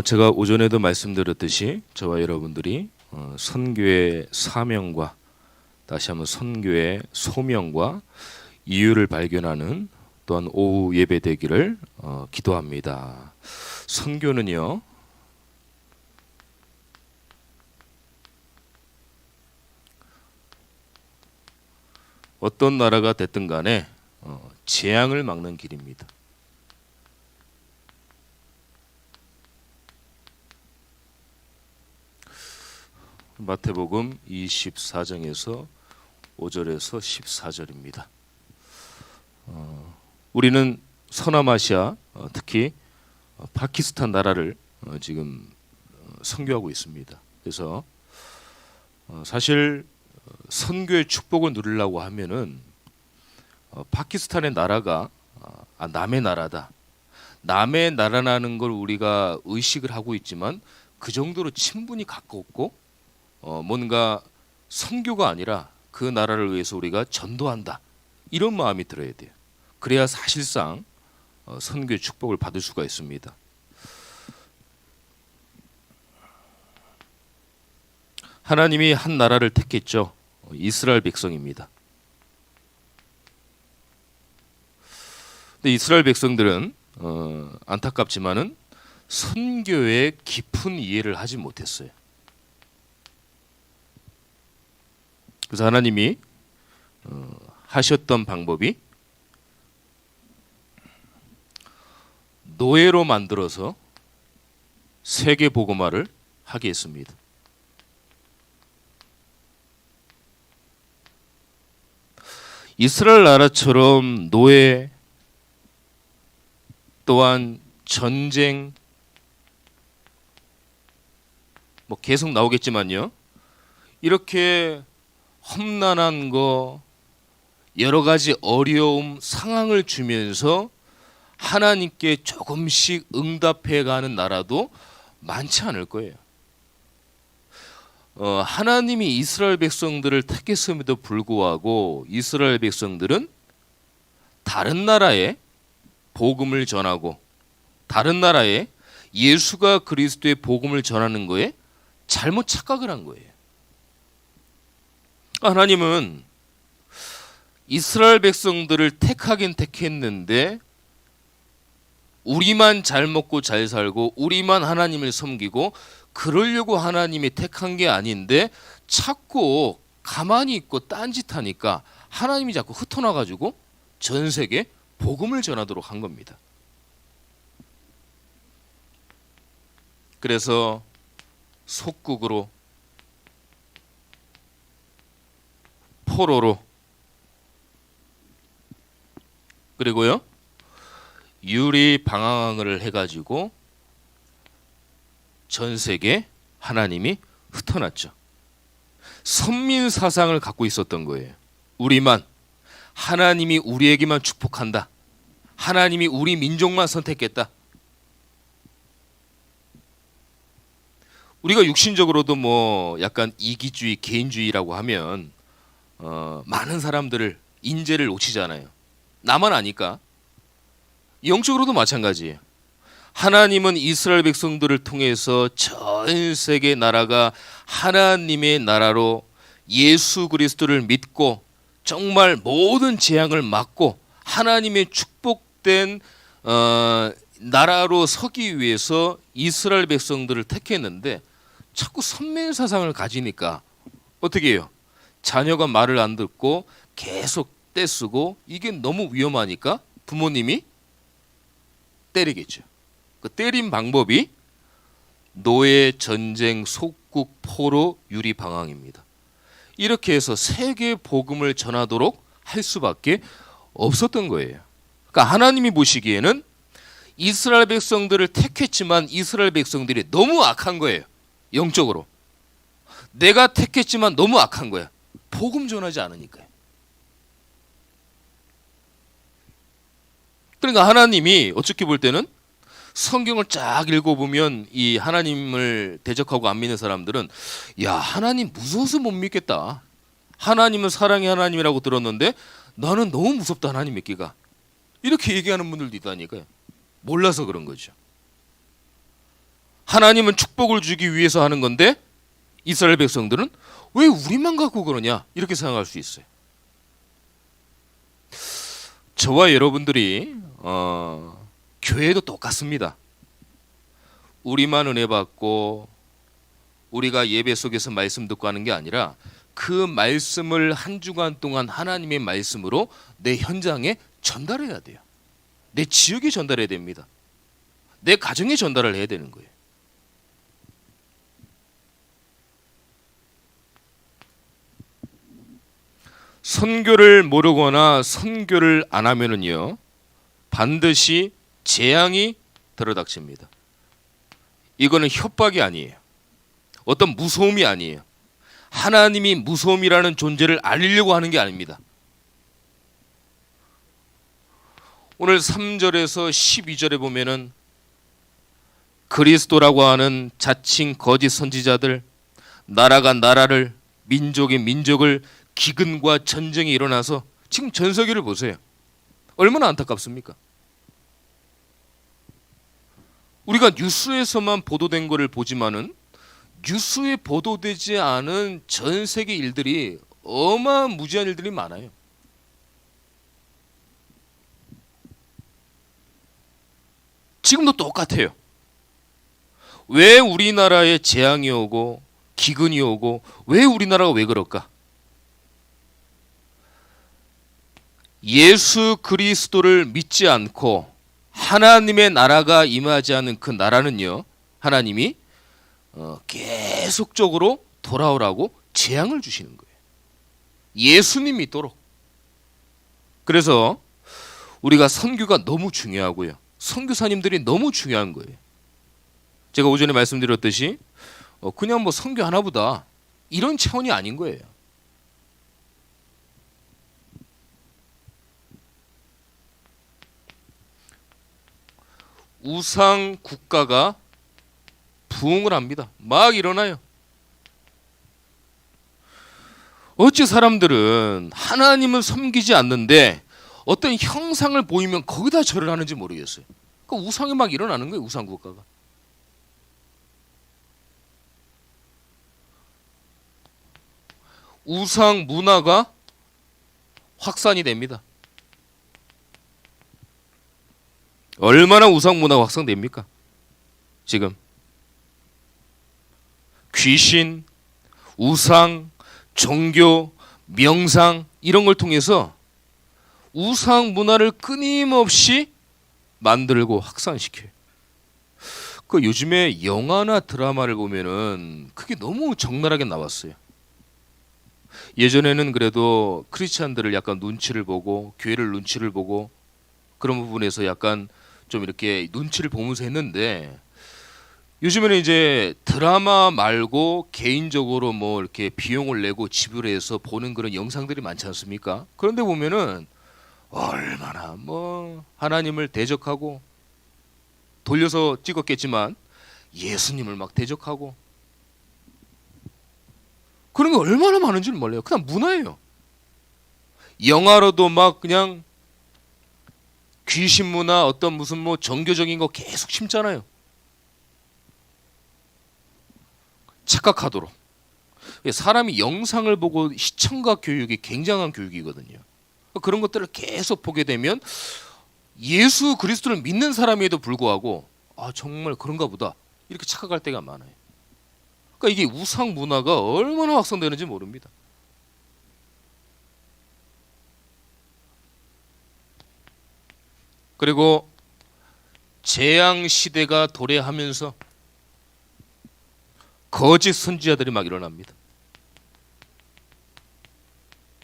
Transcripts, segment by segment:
제가 오전에도 말씀드렸듯이 저와 여러분들이 선교의 사명과 다시 한번 선교의 소명과 이유를 발견하는 또한 오후 예배 되기를 기도합니다. 선교는요, 어떤 나라가 됐든 간에 재앙을 막는 길입니다. 마태복음 24장에서 5절에서 14절입니다. 우리는 서남아시아, 특히 파키스탄 나라를 지금 선교하고 있습니다. 그래서 사실 선교의 축복을 누리려고 하면은 파키스탄의 나라가 남의 나라다, 남의 나라라는 걸 우리가 의식을 하고 있지만 그 정도로 친분이 가깝고 뭔가 선교가 아니라 그 나라를 위해서 우리가 전도한다, 이런 마음이 들어야 돼요. 그래야 사실상 선교의 축복을 받을 수가 있습니다. 하나님이 한 나라를 택했죠. 이스라엘 백성입니다. 근데 이스라엘 백성들은 안타깝지만은 선교에 깊은 이해를 하지 못했어요. 그래서 하나님이 하셨던 방법이 노예로 만들어서 세계 복음화를 하게 했습니다. 이스라엘 나라처럼 노예 또한 전쟁 뭐 계속 나오겠지만요, 이렇게 험난한 거, 여러 가지 어려움, 상황을 주면서 하나님께 조금씩 응답해가는 나라도 많지 않을 거예요. 하나님이 이스라엘 백성들을 택했음에도 불구하고 이스라엘 백성들은 다른 나라에 복음을 전하고 다른 나라에 예수가 그리스도의 복음을 전하는 거에 잘못 착각을 한 거예요. 하나님은 이스라엘 백성들을 택하긴 택했는데 우리만 잘 먹고 잘 살고 우리만 하나님을 섬기고 그러려고 하나님이 택한 게 아닌데 자꾸 가만히 있고 딴짓하니까 하나님이 자꾸 흩어나가지고 전 세계 복음을 전하도록 한 겁니다. 그래서 속국으로, 포로로, 그리고요 유리 방황을 해가지고 전 세계 하나님이 흩어놨죠. 선민 사상을 갖고 있었던 거예요. 우리만, 하나님이 우리에게만 축복한다, 하나님이 우리 민족만 선택했다. 우리가 육신적으로도 뭐 약간 이기주의, 개인주의라고 하면 많은 사람들을, 인재를 놓치잖아요. 나만 아니까. 영적으로도 마찬가지예요. 하나님은 이스라엘 백성들을 통해서 전 세계 나라가 하나님의 나라로 예수 그리스도를 믿고 정말 모든 재앙을 막고 하나님의 축복된 나라로 서기 위해서 이스라엘 백성들을 택했는데 자꾸 선민 사상을 가지니까 어떻게 해요? 자녀가 말을 안 듣고 계속 떼쓰고 이게 너무 위험하니까 부모님이 때리겠죠. 그 때린 방법이 노예, 전쟁, 속국, 포로, 유리 방황입니다. 이렇게 해서 세계 복음을 전하도록 할 수밖에 없었던 거예요. 그러니까 하나님이 보시기에는 이스라엘 백성들을 택했지만 이스라엘 백성들이 너무 악한 거예요. 영적으로. 내가 택했지만 너무 악한 거야. 복음 전하지 않으니까요. 그러니까 하나님이 어떻게 볼 때는 성경을 쫙 읽어보면 이 하나님을 대적하고 안 믿는 사람들은 야, 하나님 무서워서 못 믿겠다, 하나님은 사랑의 하나님이라고 들었는데 나는 너무 무섭다 하나님 믿기가, 이렇게 얘기하는 분들도 있다니까요. 몰라서 그런 거죠. 하나님은 축복을 주기 위해서 하는 건데 이스라엘 백성들은 왜 우리만 갖고 그러냐 이렇게 생각할 수 있어요. 저와 여러분들이 교회도 똑같습니다. 우리만 은혜 받고 우리가 예배 속에서 말씀 듣고 하는 게 아니라 그 말씀을 한 주간 동안 하나님의 말씀으로 내 현장에 전달해야 돼요. 내 지역에 전달해야 됩니다. 내 가정에 전달을 해야 되는 거예요. 선교를 모르거나 선교를 안 하면은요 반드시 재앙이 들어닥칩니다. 이거는 협박이 아니에요. 어떤 무서움이 아니에요. 하나님이 무서움이라는 존재를 알리려고 하는 게 아닙니다. 오늘 3절에서 12절에 보면은 그리스도라고 하는 자칭 거짓 선지자들, 나라가 나라를, 민족이 민족을, 기근과 전쟁이 일어나서 지금 전 세계를 보세요. 얼마나 안타깝습니까? 우리가 뉴스에서만 보도된 것을 보지만은 뉴스에 보도되지 않은 전 세계 일들이 어마무지한 일들이 많아요. 지금도 똑같아요. 왜 우리나라에 재앙이 오고 기근이 오고 왜 우리나라가 왜 그럴까? 예수 그리스도를 믿지 않고 하나님의 나라가 임하지 않은 그 나라는요, 하나님이 계속적으로 돌아오라고 재앙을 주시는 거예요. 예수님 믿도록. 그래서 우리가 선교가 너무 중요하고요. 선교사님들이 너무 중요한 거예요. 제가 오전에 말씀드렸듯이 그냥 뭐 선교 하나보다 이런 차원이 아닌 거예요. 우상 국가가 부흥을 합니다. 막 일어나요. 어찌 사람들은 하나님을 섬기지 않는데 어떤 형상을 보이면 거기다 절을 하는지 모르겠어요. 그 우상이 막 일어나는 거예요. 우상 국가가. 우상 문화가 확산이 됩니다. 얼마나 우상 문화가 확산됩니까? 지금 귀신, 우상, 종교, 명상 이런 걸 통해서 우상 문화를 끊임없이 만들고 확산시켜요. 그 요즘에 영화나 드라마를 보면은 그게 너무 적나라하게 나왔어요. 예전에는 그래도 크리스찬들을 약간 눈치를 보고 교회를 눈치를 보고 그런 부분에서 약간 좀 이렇게 눈치를 보면서 했는데 요즘에는 이제 드라마 말고 개인적으로 뭐 이렇게 비용을 내고 지불해서 보는 그런 영상들이 많지 않습니까? 그런데 보면은 얼마나 뭐 하나님을 대적하고 돌려서 찍었겠지만 예수님을 막 대적하고 그런 게 얼마나 많은지를 몰라요. 그냥 문화예요. 영화로도 막 그냥 귀신 문화 어떤 무슨 뭐 종교적인 거 계속 심잖아요. 착각하도록. 사람이 영상을 보고 시청각 교육이 굉장한 교육이거든요. 그런 것들을 계속 보게 되면 예수 그리스도를 믿는 사람에도 불구하고 아 정말 그런가 보다 이렇게 착각할 때가 많아요. 그러니까 이게 우상 문화가 얼마나 확산되는지 모릅니다. 그리고 재앙 시대가 도래하면서 거짓 선지자들이 막 일어납니다.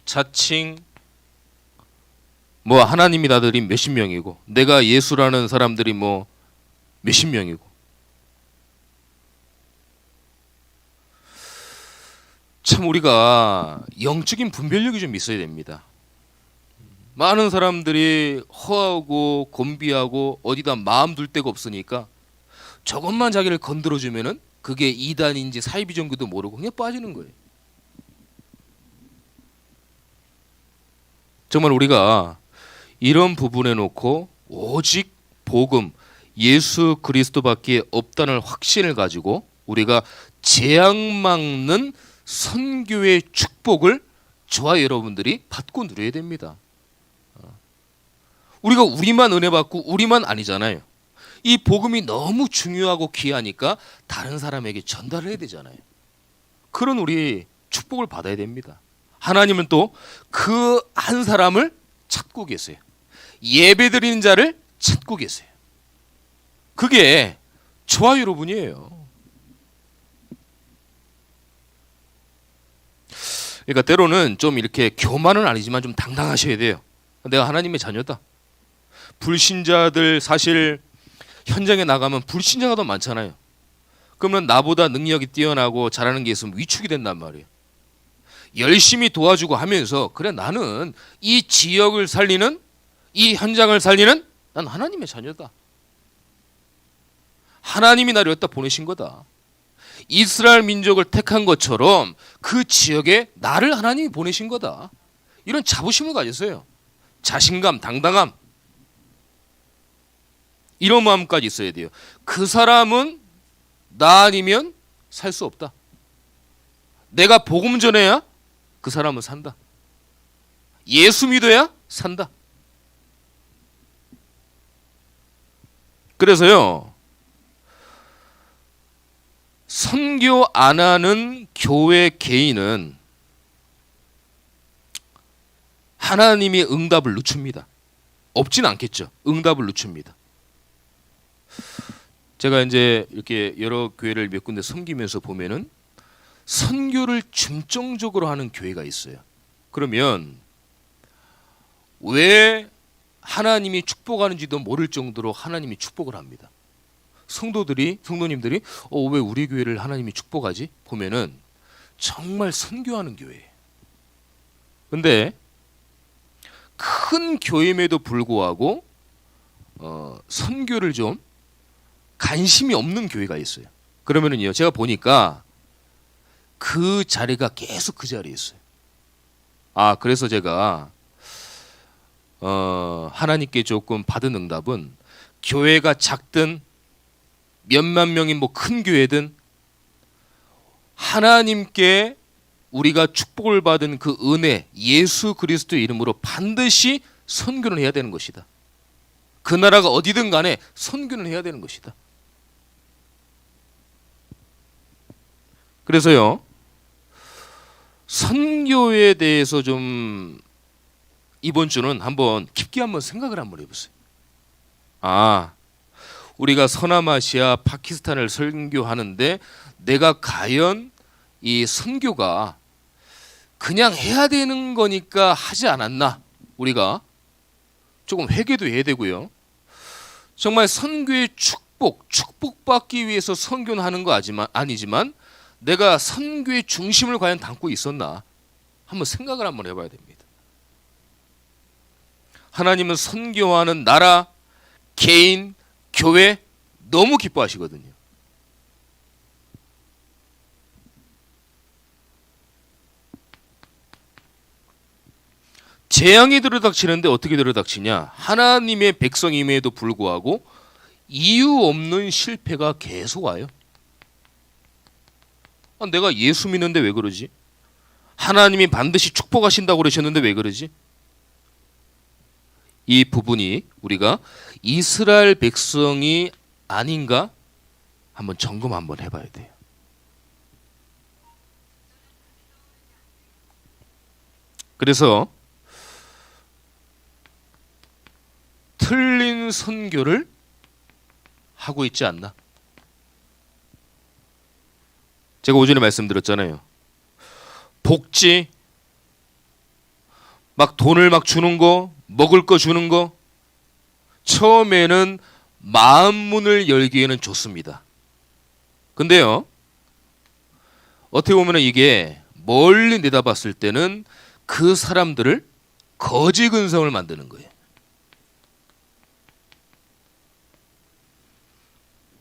자칭 뭐 하나님이다들이 몇십 명이고 내가 예수라는 사람들이 뭐 몇십 명이고 참 우리가 영적인 분별력이 좀 있어야 됩니다. 많은 사람들이 허하고 곤비하고 어디다 마음 둘 데가 없으니까 저것만 자기를 건드려주면은 그게 이단인지 사이비종교도 모르고 그냥 빠지는 거예요. 정말 우리가 이런 부분에 놓고 오직 복음, 예수 그리스도밖에 없다는 확신을 가지고 우리가 재앙 막는 선교의 축복을 저와 여러분들이 받고 누려야 됩니다. 우리가 우리만 은혜 받고 우리만 아니잖아요. 이 복음이 너무 중요하고 귀하니까 다른 사람에게 전달해야 되잖아요. 그런 우리 축복을 받아야 됩니다. 하나님은 또 그 한 사람을 찾고 계세요. 예배드리는 자를 찾고 계세요. 그게 저와 여러분이에요. 그러니까 때로는 좀 이렇게 교만은 아니지만 좀 당당하셔야 돼요. 내가 하나님의 자녀다. 불신자들 사실 현장에 나가면 불신자가 더 많잖아요. 그러면 나보다 능력이 뛰어나고 잘하는 게 있으면 위축이 된단 말이에요. 열심히 도와주고 하면서 그래 나는 이 지역을 살리는 이 현장을 살리는 난 하나님의 자녀다. 하나님이 나를 여기다 보내신 거다. 이스라엘 민족을 택한 것처럼 그 지역에 나를 하나님이 보내신 거다. 이런 자부심을 가졌어요. 자신감, 당당함. 이런 마음까지 있어야 돼요. 그 사람은 나 아니면 살 수 없다. 내가 복음 전해야 그 사람은 산다. 예수 믿어야 산다. 그래서요, 선교 안 하는 교회 개인은 하나님이 응답을 늦춥니다. 없진 않겠죠. 응답을 늦춥니다. 제가 이제 이렇게 여러 교회를 몇 군데 섬기면서 보면은 선교를 중점적으로 하는 교회가 있어요. 그러면 왜 하나님이 축복하는지도 모를 정도로 하나님이 축복을 합니다. 성도님들이 왜 우리 교회를 하나님이 축복하지? 보면은 정말 선교하는 교회예요. 근데 큰 교회임에도 불구하고 선교를 좀 관심이 없는 교회가 있어요. 그러면은요, 제가 보니까 그 자리가 계속 그 자리에 있어요. 그래서 제가 하나님께 조금 받은 응답은 교회가 작든 몇만 명인 뭐 큰 교회든 하나님께 우리가 축복을 받은 그 은혜, 예수 그리스도의 이름으로 반드시 선교를 해야 되는 것이다. 그 나라가 어디든 간에 선교를 해야 되는 것이다. 그래서요, 선교에 대해서 좀 이번 주는 깊게 한번 생각을 한번 해보세요. 우리가 서남아시아, 파키스탄을 선교하는데 내가 과연 이 선교가 그냥 해야 되는 거니까 하지 않았나? 우리가 조금 회개도 해야 되고요. 정말 선교의 축복받기 위해서 선교는 하는 거 아니지만 내가 선교의 중심을 과연 담고 있었나? 한번 생각을 한번 해봐야 됩니다. 하나님은 선교하는 나라, 개인, 교회 너무 기뻐하시거든요. 재앙이 들어닥치는데 어떻게 들어닥치냐? 하나님의 백성임에도 불구하고 이유 없는 실패가 계속 와요. 내가 예수 믿는데 왜 그러지? 하나님이 반드시 축복하신다고 그러셨는데 왜 그러지? 이 부분이 우리가 이스라엘 백성이 아닌가 한번 점검 한번 해봐야 돼요. 그래서 틀린 선교를 하고 있지 않나? 제가 오전에 말씀드렸잖아요. 복지, 막 돈을 막 주는 거, 먹을 거 주는 거, 처음에는 마음 문을 열기에는 좋습니다. 근데요, 어떻게 보면 이게 멀리 내다봤을 때는 그 사람들을 거지 근성을 만드는 거예요.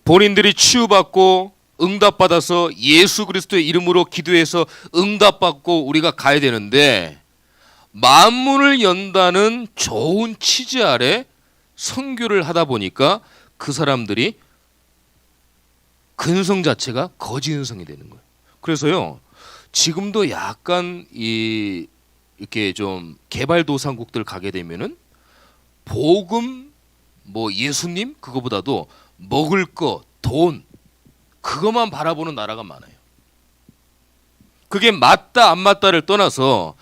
본인들이 치유받고 응답받아서 예수 그리스도의 이름으로 기도해서 응답받고 우리가 가야 되는데 만문을 연다는 좋은 취지 아래 선교를 하다 보니까 그 사람들이 근성 자체가 거짓 근성이 되는 거예요. 그래서요, 지금도 약간 이렇게 좀 개발도상국들 가게 되면은 복음, 뭐 예수님 그거보다도 먹을 거, 돈 그것만 바라보는 나라가 많아요. 그게 맞다 안 맞다를 떠나서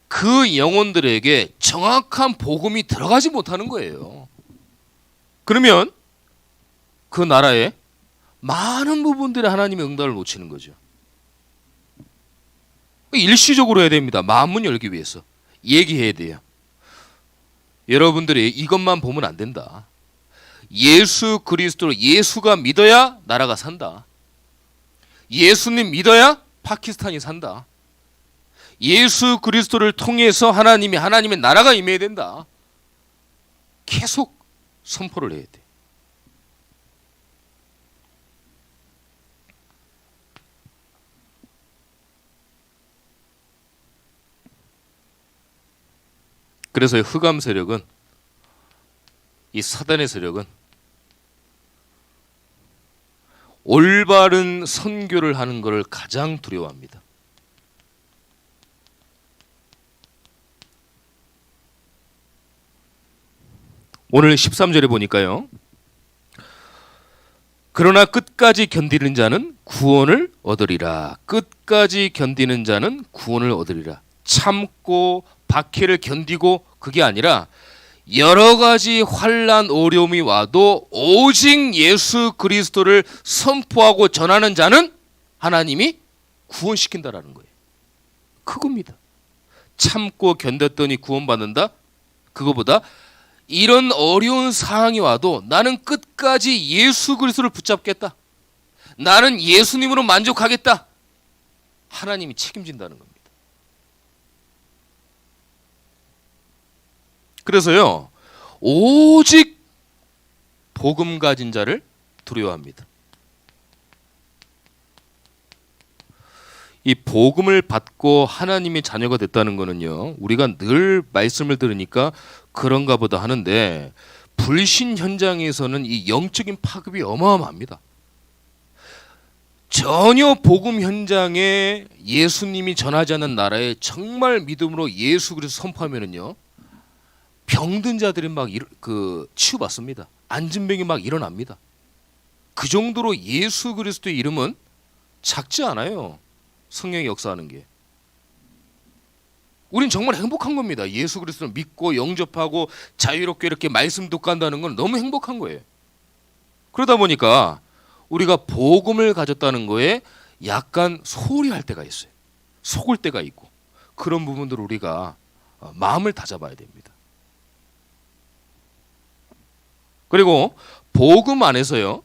그 영혼들에게 정확한 복음이 들어가지 못하는 거예요. 그러면 그 나라에 많은 부분들에 하나님의 응답을 놓치는 거죠. 일시적으로 해야 됩니다. 마음문 열기 위해서 얘기해야 돼요. 여러분들이 이것만 보면 안 된다. 예수 그리스도를 예수가 믿어야 나라가 산다. 예수님 믿어야 파키스탄이 산다. 예수 그리스도를 통해서 하나님의 나라가 임해야 된다. 계속 선포를 해야 돼. 그래서 흑암 세력은, 이 사단의 세력은 올바른 선교를 하는 것을 가장 두려워합니다. 오늘 13절에 보니까요, 그러나 끝까지 견디는 자는 구원을 얻으리라. 끝까지 견디는 자는 구원을 얻으리라. 참고 박해를 견디고, 그게 아니라 여러 가지 환난 어려움이 와도 오직 예수 그리스도를 선포하고 전하는 자는 하나님이 구원시킨다라는 거예요. 그겁니다. 참고 견뎠더니 구원받는다? 그거보다 이런 어려운 상황이 와도 나는 끝까지 예수 그리스도를 붙잡겠다. 나는 예수님으로 만족하겠다. 하나님이 책임진다는 겁니다. 그래서요, 오직 복음 가진 자를 두려워합니다. 이 복음을 받고 하나님의 자녀가 됐다는 거는요, 우리가 늘 말씀을 들으니까 그런가 보다 하는데, 불신 현장에서는 이 영적인 파급이 어마어마합니다. 전혀 복음 현장에 예수님이 전하지 않는 나라에 정말 믿음으로 예수 그리스도 선포하면은요, 병든 자들이 막 치유받습니다. 앉은 병이 막 일어납니다. 그 정도로 예수 그리스도의 이름은 작지 않아요. 성령이 역사하는 게. 우린 정말 행복한 겁니다. 예수 그리스도를 믿고 영접하고 자유롭게 이렇게 말씀 듣고 간다는 건 너무 행복한 거예요. 그러다 보니까 우리가 복음을 가졌다는 거에 약간 소홀히 할 때가 있어요. 속을 때가 있고, 그런 부분들을 우리가 마음을 다잡아야 됩니다. 그리고 복음 안에서요,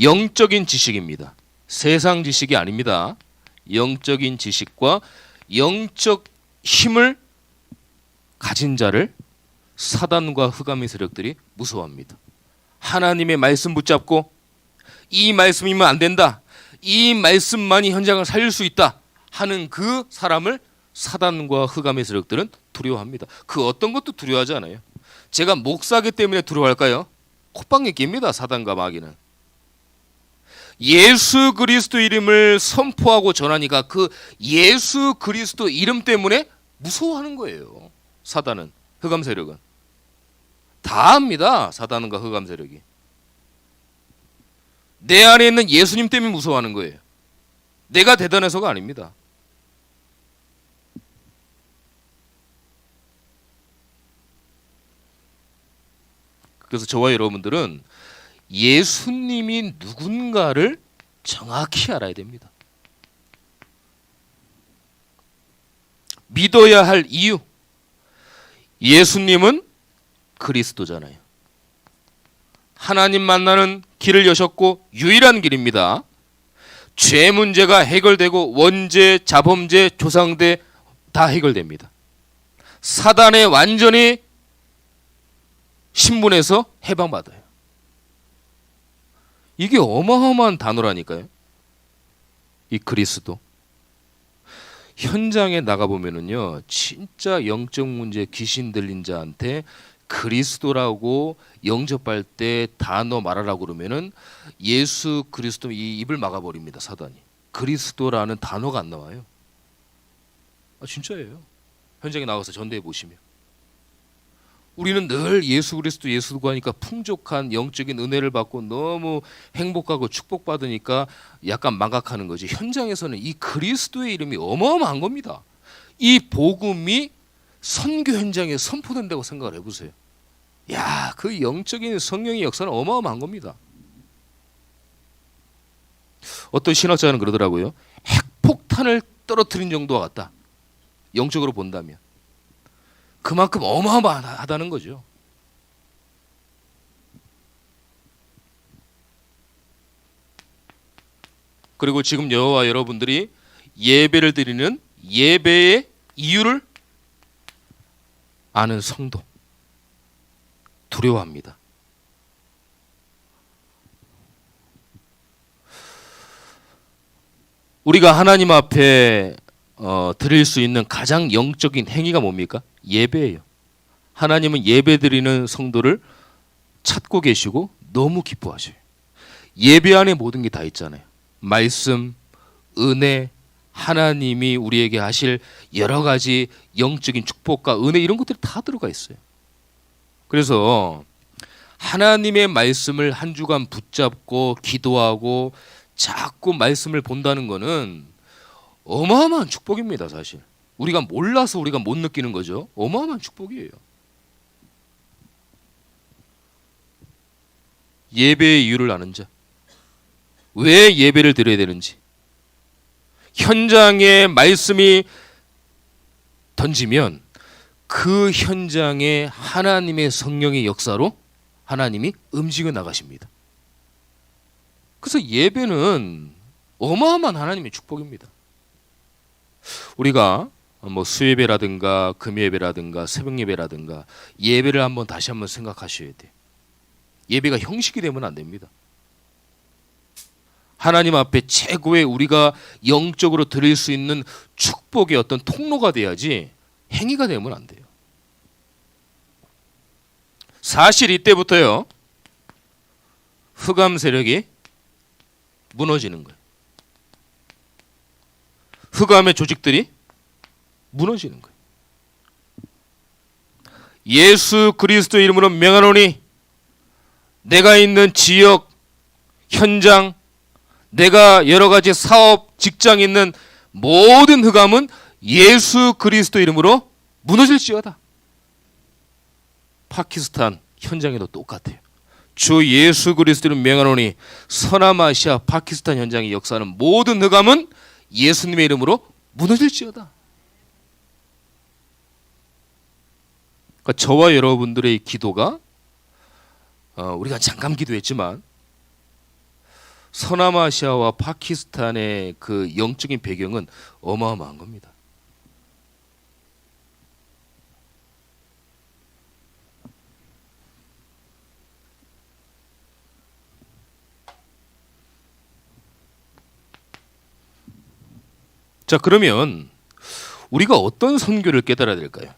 영적인 지식입니다. 세상 지식이 아닙니다. 영적인 지식과 영적 힘을 가진 자를 사단과 흑암의 세력들이 무서워합니다. 하나님의 말씀 붙잡고 이 말씀이면 안 된다, 이 말씀만이 현장을 살릴 수 있다 하는 그 사람을 사단과 흑암의 세력들은 두려워합니다. 그 어떤 것도 두려워하지 않아요. 제가 목사기 때문에 두려워할까요? 콧방귀 낍니다. 사단과 마귀는. 예수 그리스도 이름을 선포하고 전하니까 그 예수 그리스도 이름 때문에 무서워하는 거예요. 사단은, 흑암 세력은. 다 압니다. 사단과 흑암 세력이. 내 안에 있는 예수님 때문에 무서워하는 거예요. 내가 대단해서가 아닙니다. 그래서 저와 여러분들은 예수님이 누군가를 정확히 알아야 됩니다. 믿어야 할 이유. 예수님은 그리스도잖아요. 하나님 만나는 길을 여셨고 유일한 길입니다. 죄 문제가 해결되고 원죄, 자범죄, 조상대 다 해결됩니다. 사단에 완전히 신분에서 해방받아요. 이게 어마어마한 단어라니까요. 이 그리스도. 현장에 나가보면은요, 진짜 영적 문제 귀신 들린 자한테 그리스도라고 영접할 때 단어 말하라고 그러면은 예수 그리스도 이 입을 막아버립니다. 사단이. 그리스도라는 단어가 안 나와요. 진짜예요. 현장에 나가서 전대해 보시면. 우리는 늘 예수 그리스도 예수고 하니까 풍족한 영적인 은혜를 받고 너무 행복하고 축복받으니까 약간 망각하는 거지. 현장에서는 이 그리스도의 이름이 어마어마한 겁니다. 이 복음이 선교 현장에 선포된다고 생각을 해보세요. 야, 그 영적인 성령의 역사는 어마어마한 겁니다. 어떤 신학자는 그러더라고요. 핵폭탄을 떨어뜨린 정도와 같다. 영적으로 본다면. 그만큼 어마어마하다는 거죠. 그리고 지금 저와 여러분들이 예배를 드리는 예배의 이유를 아는 성도 두려워합니다. 우리가 하나님 앞에 드릴 수 있는 가장 영적인 행위가 뭡니까? 예배예요. 하나님은 예배 드리는 성도를 찾고 계시고 너무 기뻐하셔요. 예배 안에 모든 게 다 있잖아요. 말씀, 은혜, 하나님이 우리에게 하실 여러 가지 영적인 축복과 은혜 이런 것들이 다 들어가 있어요. 그래서 하나님의 말씀을 한 주간 붙잡고 기도하고 자꾸 말씀을 본다는 거는 어마어마한 축복입니다. 사실 우리가 몰라서 우리가 못 느끼는 거죠. 어마어마한 축복이에요. 예배의 이유를 아는 자, 왜 예배를 드려야 되는지, 현장에 말씀이 던지면 그 현장에 하나님의 성령의 역사로 하나님이 움직여 나가십니다. 그래서 예배는 어마어마한 하나님의 축복입니다. 우리가 뭐 수예배라든가 금예배라든가 새벽예배라든가 예배를 한번 다시 한번 생각하셔야 돼요. 예배가 형식이 되면 안 됩니다. 하나님 앞에 최고의 우리가 영적으로 드릴 수 있는 축복의 어떤 통로가 돼야지 행위가 되면 안 돼요. 사실 이때부터요, 흑암 세력이 무너지는 거예요. 흑암의 조직들이 무너지는 거예요. 예수 그리스도 이름으로 명하노니 내가 있는 지역, 현장, 내가 여러 가지 사업, 직장 있는 모든 흑암은 예수 그리스도 이름으로 무너질지어다. 파키스탄 현장에도 똑같아요. 주 예수 그리스도 이름 명하노니 서남아시아 파키스탄 현장의 역사하는 모든 흑암은 예수님의 이름으로 무너질지어다. 그러니까 저와 여러분들의 기도가 우리가 잠깐 기도했지만 서남아시아와 파키스탄의 그 영적인 배경은 어마어마한 겁니다. 자, 그러면 우리가 어떤 선교를 깨달아야 될까요?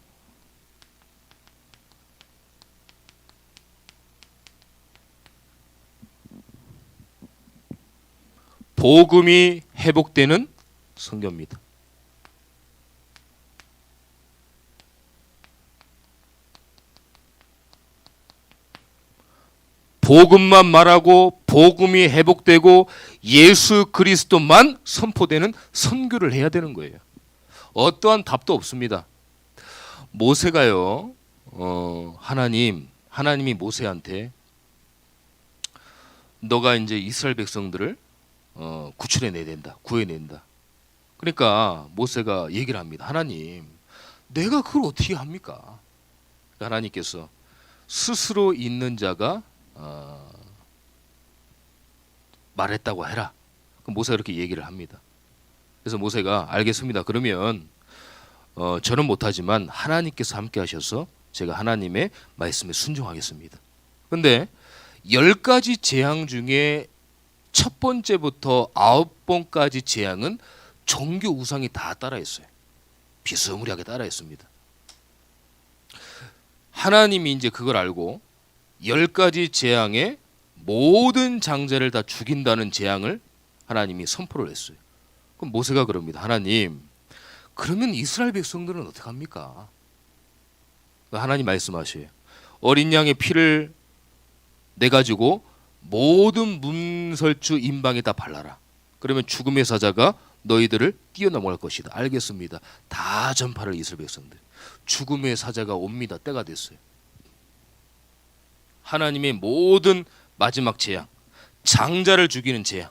복음이 회복되는 선교입니다. 복음만 말하고 복음이 회복되고 예수 그리스도만 선포되는 선교를 해야 되는 거예요. 어떠한 답도 없습니다. 모세가요, 하나님이 모세한테 너가 이제 이스라엘 백성들을 구출해내야 된다, 구해낸다. 그러니까 모세가 얘기를 합니다. 하나님, 내가 그걸 어떻게 합니까? 하나님께서 스스로 있는 자가 말했다고 해라. 그럼 모세가 그렇게 얘기를 합니다. 그래서 모세가 알겠습니다. 그러면 저는 못하지만 하나님께서 함께 하셔서 제가 하나님의 말씀에 순종하겠습니다. 그런데 10가지 재앙 중에 첫 번째부터 9번까지 재앙은 종교 우상이 다 따라했어요. 비스무리하게 따라했습니다. 하나님이 이제 그걸 알고 10가지 재앙에 모든 장자를 다 죽인다는 재앙을 하나님이 선포를 했어요. 그럼 모세가 그럽니다. 하나님, 그러면 이스라엘 백성들은 어떡합니까? 하나님 말씀하셔요. 어린 양의 피를 내가지고 모든 문설주 임방에다 발라라. 그러면 죽음의 사자가 너희들을 뛰어넘어갈 것이다. 알겠습니다. 다 전파를 이스라엘 백성들. 죽음의 사자가 옵니다. 때가 됐어요. 하나님의 모든 마지막 재앙, 장자를 죽이는 재앙.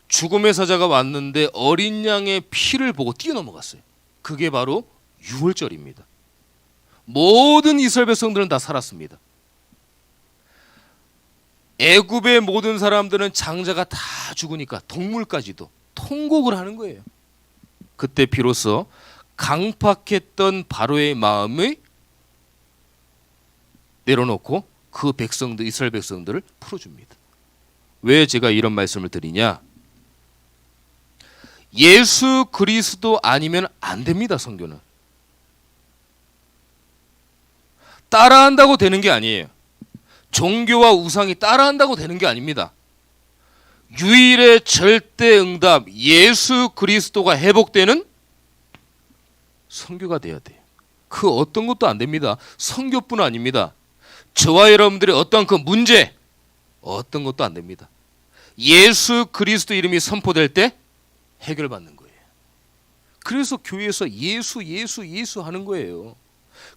죽음의 사자가 왔는데 어린 양의 피를 보고 뛰어넘어갔어요. 그게 바로 유월절입니다. 모든 이스라엘 백성들은 다 살았습니다. 애굽의 모든 사람들은 장자가 다 죽으니까 동물까지도 통곡을 하는 거예요. 그때 비로소 강팍했던 바로의 마음을 내려놓고 그 백성들, 이스라엘 백성들을 풀어줍니다. 왜 제가 이런 말씀을 드리냐? 예수 그리스도 아니면 안 됩니다. 선교는 따라한다고 되는 게 아니에요. 종교와 우상이 따라한다고 되는 게 아닙니다. 유일의 절대 응답 예수 그리스도가 회복되는 선교가 돼야 돼요. 그 어떤 것도 안 됩니다. 선교뿐 아닙니다. 저와 여러분들의 어떤 그 문제 어떤 것도 안 됩니다. 예수 그리스도 이름이 선포될 때 해결받는 거예요. 그래서 교회에서 예수 예수 예수 하는 거예요.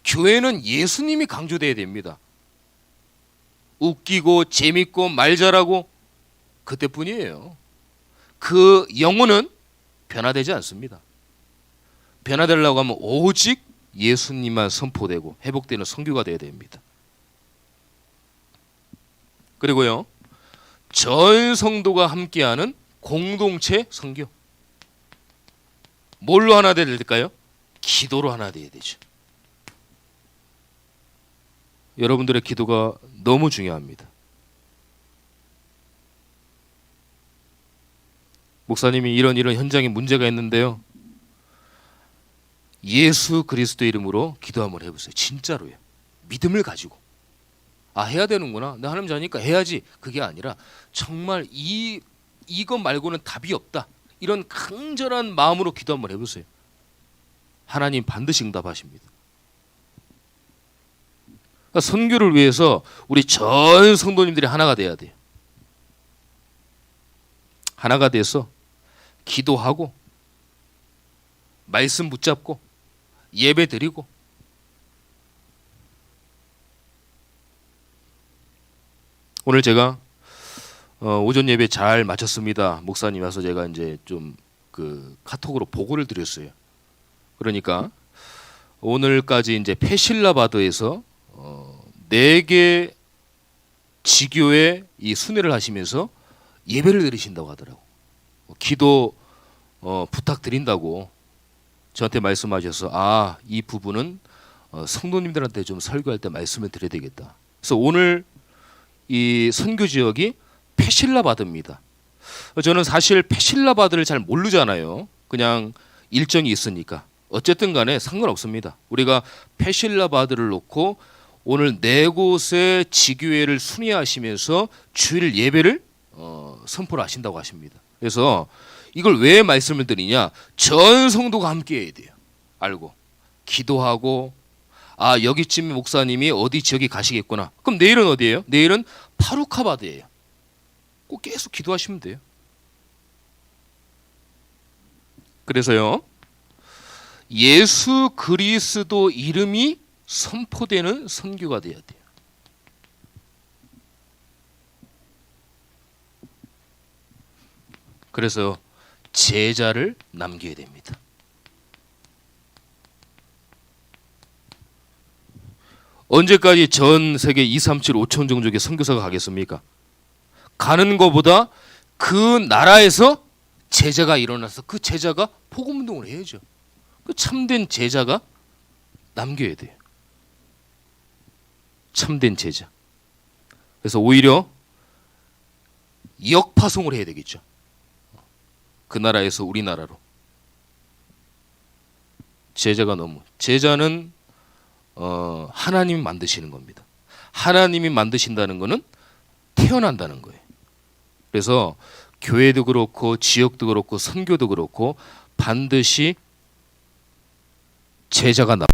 교회는 예수님이 강조돼야 됩니다. 웃기고 재밌고 말 잘하고 그때뿐이에요. 그 영혼은 변화되지 않습니다. 변화되려고 하면 오직 예수님만 선포되고 회복되는 선교가 되어야 됩니다. 그리고요, 전 성도가 함께하는 공동체 선교. 뭘로 하나 돼야 될까요? 기도로 하나 돼야 되죠. 여러분들의 기도가 너무 중요합니다. 목사님이 이런 현장에 문제가 있는데요. 예수 그리스도 이름으로 기도 한번 해보세요. 진짜로요. 믿음을 가지고. 아, 해야 되는구나. 나 하나님 자니까 해야지. 그게 아니라 정말 이거 말고는 답이 없다. 이런 강절한 마음으로 기도 한번 해보세요. 하나님 반드시 응답하십니다. 그러니까 선교를 위해서 우리 전 성도님들이 하나가 돼야 돼요. 하나가 돼서 기도하고 말씀 붙잡고 예배 드리고 오늘 제가 오전 예배 잘 마쳤습니다. 목사님 와서 제가 이제 좀 그 카톡으로 보고를 드렸어요. 그러니까 오늘까지 이제 페실라바드에서 4개 지교에 이 순회를 하시면서 예배를 드리신다고 하더라고. 기도 부탁드린다고 저한테 말씀하셔서 아, 이 부분은 성도님들한테 좀 설교할 때 말씀을 드려야 되겠다. 그래서 오늘 이 선교 지역이 페실라바드입니다. 저는 사실 페실라바드를 잘 모르잖아요. 그냥 일정이 있으니까. 어쨌든 간에 상관없습니다. 우리가 페실라바드를 놓고 오늘 4곳의 지교회를 순회하시면서 주일 예배를 선포를 하신다고 하십니다. 그래서 이걸 왜 말씀을 드리냐? 전 성도가 함께 해야 돼요. 알고 기도하고 아, 여기쯤 목사님이 어디 지역에 가시겠구나. 그럼 내일은 어디예요? 내일은 파루카바드예요. 꼭 계속 기도하시면 돼요. 그래서요, 예수 그리스도 이름이 선포되는 선교가 돼야 돼요. 그래서 제자를 남겨야 됩니다. 언제까지 전 세계 237, 5천 종족의 선교사가 가겠습니까? 가는 것보다 그 나라에서 제자가 일어나서 그 제자가 복음운동을 해야죠. 그 참된 제자가 남겨야 돼요. 참된 제자. 그래서 오히려 역파송을 해야 되겠죠. 그 나라에서 우리나라로. 제자는 하나님이 만드시는 겁니다. 하나님이 만드신다는 것은 태어난다는 거예요. 그래서 교회도 그렇고 지역도 그렇고 선교도 그렇고 반드시 제자가 나.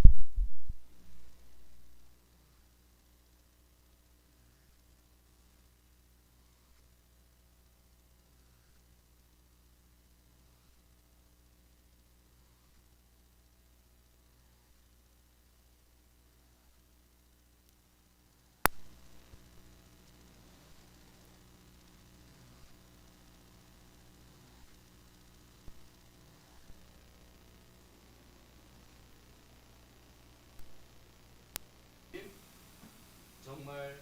정말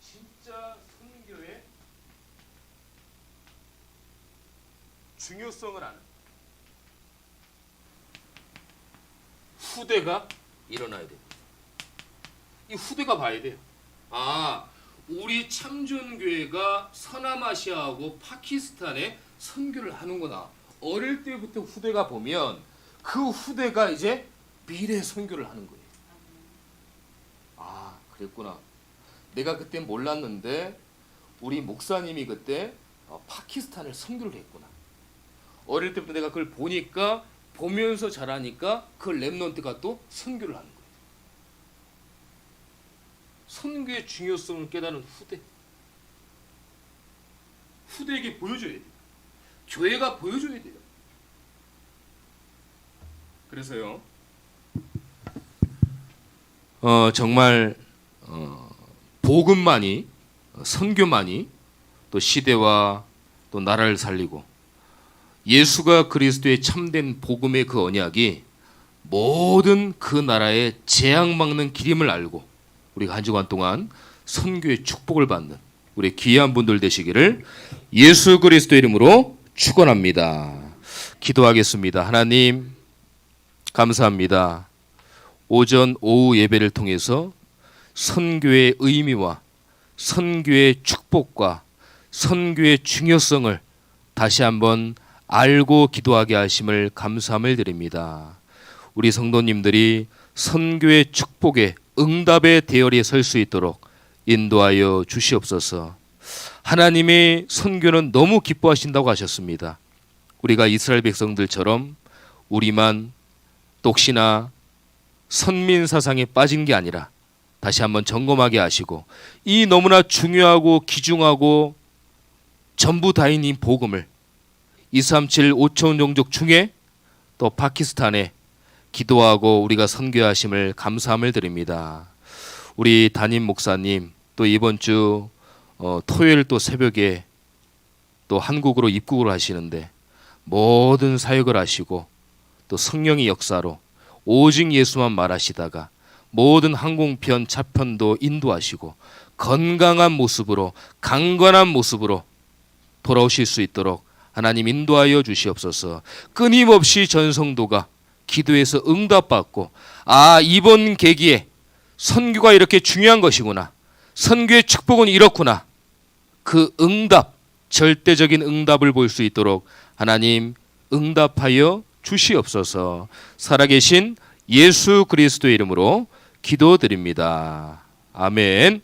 진짜 선교의 중요성을 아는 후대가 일어나야 돼요. 이 후대가 봐야 돼요. 우리 참전교회가 서남아시아하고 파키스탄에 선교를 하는구나. 어릴 때부터 후대가 보면 그 후대가 이제 미래 선교를 하는 거예요. 그랬구나. 내가 그때 몰랐는데 우리 목사님이 그때 파키스탄을 선교를 했구나. 어릴 때부터 내가 그걸 보면서 자라니까 그 렘넌트가 또 선교를 하는 거예요. 선교의 중요성을 깨달은 후대에게 보여줘야 돼요. 교회가 보여줘야 돼요. 그래서요, 정말 복음만이, 선교만이 또 시대와 또 나라를 살리고 예수가 그리스도의 참된 복음의 그 언약이 모든 그 나라의 재앙 막는 길임을 알고 우리가 한 주간 동안 선교의 축복을 받는 우리 귀한 분들 되시기를 예수 그리스도 이름으로 축원합니다. 기도하겠습니다. 하나님 감사합니다. 오전 오후 예배를 통해서 선교의 의미와 선교의 축복과 선교의 중요성을 다시 한번 알고 기도하게 하심을 감사함을 드립니다. 우리 성도님들이 선교의 축복의 응답의 대열에 설 수 있도록 인도하여 주시옵소서. 하나님의 선교는 너무 기뻐하신다고 하셨습니다. 우리가 이스라엘 백성들처럼 우리만 혹시나 선민 사상에 빠진 게 아니라 다시 한번 점검하게 하시고 이 너무나 중요하고 귀중하고 전부 다인 이 복음을 237 5천 종족 중에 또 파키스탄에 기도하고 우리가 선교하심을 감사함을 드립니다. 우리 담임 목사님 또 이번 주 토요일 또 새벽에 또 한국으로 입국을 하시는데 모든 사역을 하시고 또 성령의 역사로 오직 예수만 말하시다가 모든 항공편 차편도 인도하시고 건강한 모습으로 강건한 모습으로 돌아오실 수 있도록 하나님 인도하여 주시옵소서. 끊임없이 전성도가 기도에서 응답받고 이번 계기에 선교가 이렇게 중요한 것이구나. 선교의 축복은 이렇구나. 그 응답, 절대적인 응답을 볼 수 있도록 하나님 응답하여 주시옵소서. 살아계신 예수 그리스도의 이름으로 기도드립니다. 아멘.